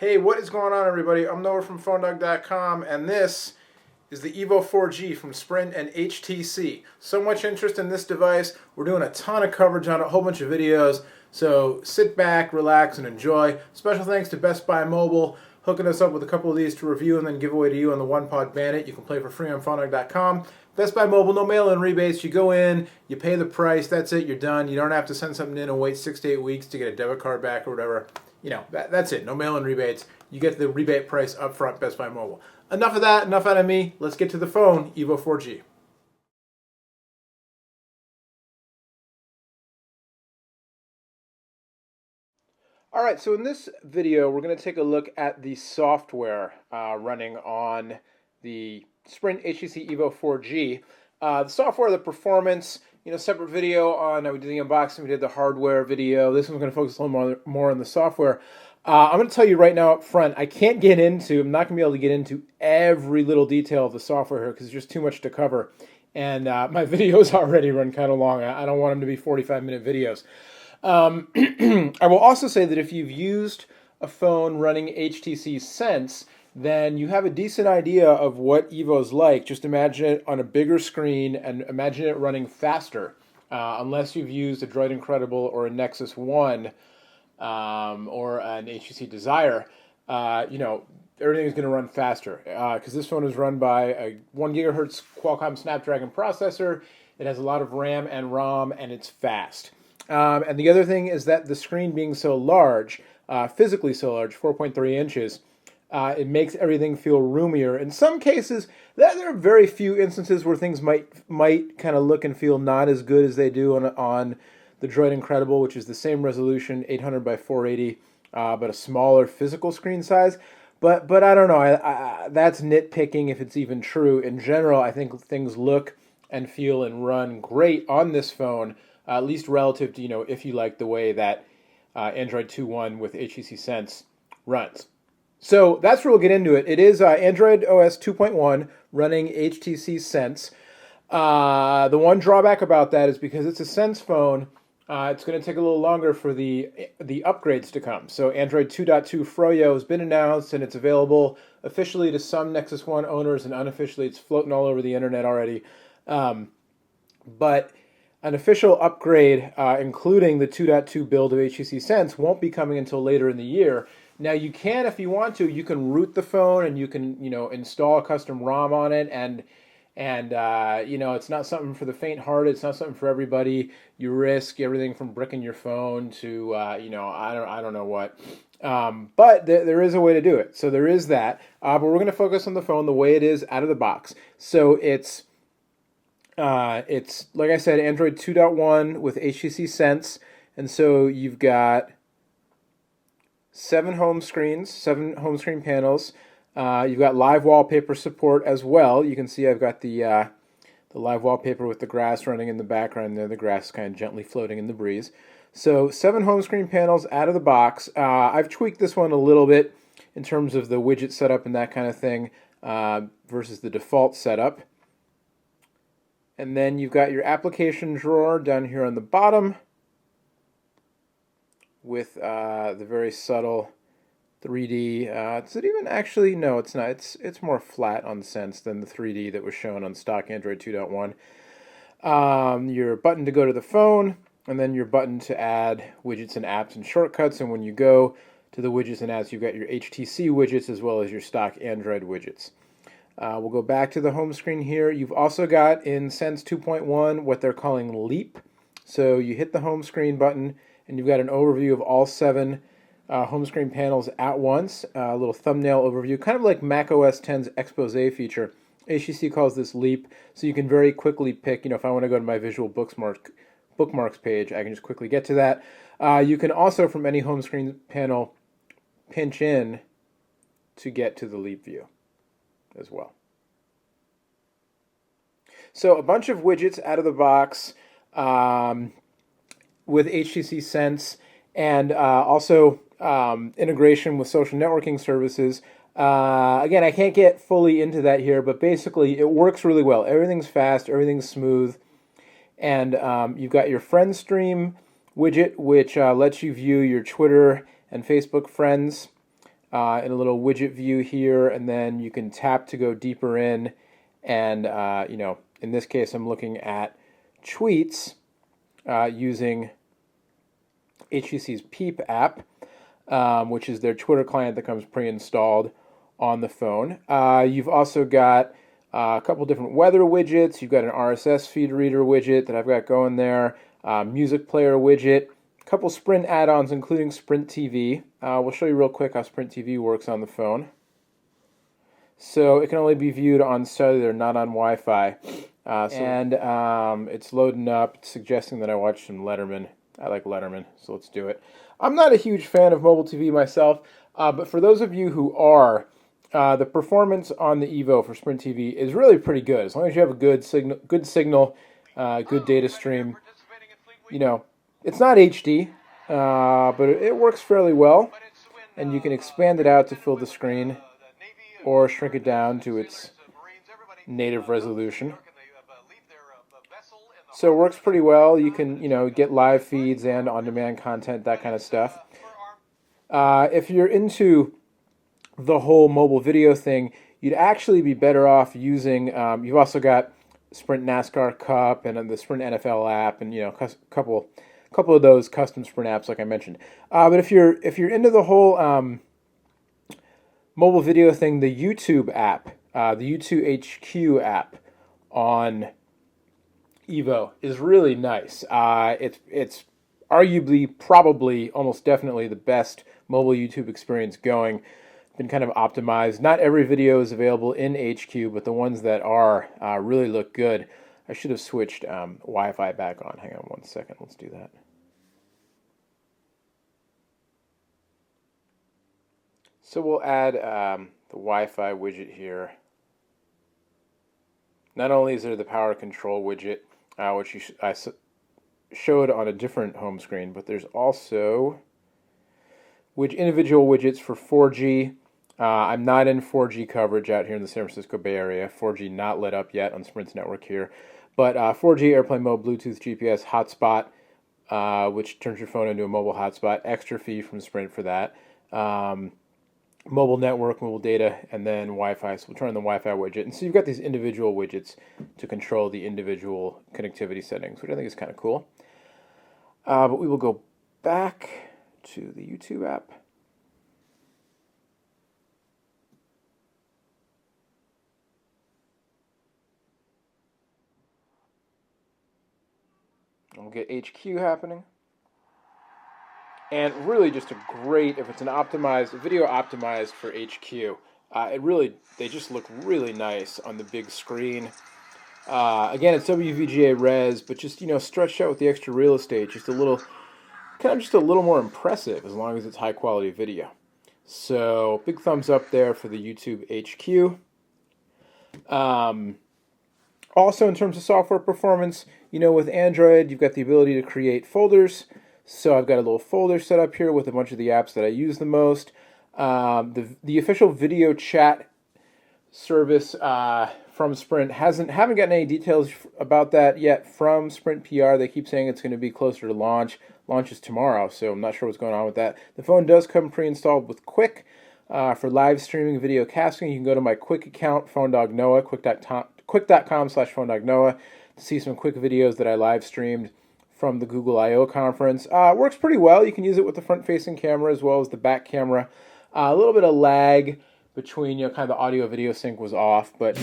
Hey, what is going on, everybody? I'm Noah from PhoneDog.com, and this is the Evo 4G from Sprint and HTC. So much interest in this device. We're doing a ton of coverage on it, a whole bunch of videos. So sit back, relax, and enjoy. Special thanks to Best Buy Mobile, hooking us up with a couple of these to review and then give away to you on the OnePod Bandit. You can play for free on PhoneDog.com. Best Buy Mobile, no mail-in rebates. You go in, you pay the price, that's it, you're done. You don't have to send something in and wait 6 to 8 weeks to get a debit card back or whatever. You know, that's it. No mail-in rebates. You get the rebate price up front, Best Buy Mobile. Enough of that, enough out of me. Let's get to the phone, Evo 4G. All right, so in this video, we're going to take a look at the software running on the Sprint HTC Evo 4G. The software, the performance, separate video on, we did the unboxing, we did the hardware video. This one's going to focus a little more on the software. I'm going to tell you right now up front, I'm not going to be able to get into every little detail of the software here because there's just too much to cover. And my videos already run kind of long. I don't want them to be 45-minute videos. I will also say that if you've used a phone running HTC Sense, then you have a decent idea of what Evo's like. Just imagine it on a bigger screen and imagine it running faster. Unless you've used a Droid Incredible or a Nexus 1 or an HTC Desire, everything is going to run faster because this phone is run by a 1 gigahertz Qualcomm Snapdragon processor. It has a lot of RAM and ROM, and it's fast. And the other thing is that the screen being so large, physically so large, 4.3 inches, it makes everything feel roomier. In some cases, there are very few instances where things might kind of look and feel not as good as they do on the Droid Incredible, which is the same resolution, 800 by 480, but a smaller physical screen size. But I don't know. That's nitpicking if it's even true. In general, I think things look and feel and run great on this phone. At least relative to, if you like the way that Android 2.1 with HTC Sense runs. So that's where we'll get into it. It is Android OS 2.1 running HTC Sense. The one drawback about that is because it's a Sense phone, it's going to take a little longer for the upgrades to come. So Android 2.2 Froyo has been announced, and it's available officially to some Nexus 1 owners, and unofficially it's floating all over the internet already. But an official upgrade, including the 2.2 build of HTC Sense, won't be coming until later in the year. Now, you can, if you want to, you can root the phone and you can, install a custom ROM on it, and it's not something for the faint-hearted. It's not something for everybody. You risk everything from bricking your phone to, I don't know what. But there is a way to do it. So there is that. But we're going to focus on the phone the way it is out of the box. So it's like I said, Android 2.1 with HTC Sense, and so you've got 7 home screen panels. You've got live wallpaper support as well. You can see I've got the live wallpaper with the grass running in the background there. The grass is kind of gently floating in the breeze. So 7 home screen panels out of the box. I've tweaked this one a little bit in terms of the widget setup and that kind of thing versus the default setup. And then you've got your application drawer down here on the bottom with the very subtle 3D. Is it even actually? No, it's not. It's more flat on Sense than the 3D that was shown on stock Android 2.1. Your button to go to the phone, and then your button to add widgets and apps and shortcuts. And when you go to the widgets and apps, you've got your HTC widgets as well as your stock Android widgets. We'll go back to the home screen here. You've also got in Sense 2.1 what they're calling Leap. So you hit the home screen button and you've got an overview of all 7 home screen panels at once. A little thumbnail overview, kind of like Mac OS X's expose feature. HTC calls this Leap, so you can very quickly pick, if I want to go to my visual bookmarks page, I can just quickly get to that. You can also, from any home screen panel, pinch in to get to the Leap view as well. So a bunch of widgets out of the box with HTC Sense, and also integration with social networking services. Again, I can't get fully into that here, but basically it works really well. Everything's fast, everything's smooth, and you've got your friend stream widget, which lets you view your Twitter and Facebook friends. in a little widget view here, and then you can tap to go deeper in. And in this case, I'm looking at tweets using HTC's Peep app, which is their Twitter client that comes pre-installed on the phone. You've also got a couple different weather widgets. You've got an RSS feed reader widget that I've got going there, music player widget, a couple Sprint add-ons, including Sprint TV. We'll show you real quick how Sprint TV works on the phone. So it can only be viewed on cellular, not on Wi-Fi. It's loading up, suggesting that I watch some Letterman. I like Letterman, so let's do it. I'm not a huge fan of mobile TV myself, but for those of you who are, the performance on the Evo for Sprint TV is really pretty good. As long as you have a good signal, good data stream. It's not HD, but it works fairly well, and you can expand it out to fill the screen, or shrink it down to its native resolution. So it works pretty well. You can, get live feeds and on-demand content, that kind of stuff. If you're into the whole mobile video thing, you'd actually be better off using, you've also got Sprint NASCAR Cup and the Sprint NFL app, and a couple of those custom Sprint apps like I mentioned. But if you're into the whole mobile video thing, the YouTube app, the YouTube HQ app on Evo is really nice. It's arguably, probably, almost definitely the best mobile YouTube experience going. Been kind of optimized. Not every video is available in HQ, but the ones that are really look good. I should have switched Wi-Fi back on. Hang on one second. Let's do that. So we'll add the Wi-Fi widget here. Not only is there the power control widget, which I showed on a different home screen, but there's also individual widgets for 4G. I'm not in 4G coverage out here in the San Francisco Bay Area. 4G not lit up yet on Sprint's network here. But 4G airplane mode, Bluetooth, GPS, hotspot, which turns your phone into a mobile hotspot. Extra fee from Sprint for that. Mobile network, mobile data, and then Wi-Fi. So we'll turn on the Wi-Fi widget. And so you've got these individual widgets to control the individual connectivity settings, which I think is kind of cool. But we will go back to the YouTube app. And we'll get HQ happening. And really just a great, if it's an optimized, video optimized for HQ, they just look really nice on the big screen. Again, it's WVGA res, but just, stretched out with the extra real estate, just a little more impressive as long as it's high quality video. So big thumbs up there for the YouTube HQ. Also in terms of software performance, with Android, you've got the ability to create folders. So I've got a little folder set up here with a bunch of the apps that I use the most. The official video chat service from Sprint haven't gotten any details about that yet from Sprint PR. They keep saying it's going to be closer to launch. Launch is tomorrow, so I'm not sure what's going on with that. The phone does come pre-installed with Quick for live streaming video casting. You can go to my Quick account, PhoneDogNoah, quick.com/PhoneDogNoah, to see some quick videos that I live streamed from the Google I/O conference. Works pretty well. You can use it with the front-facing camera as well as the back camera. A little bit of lag between, kind of the audio-video sync was off, but,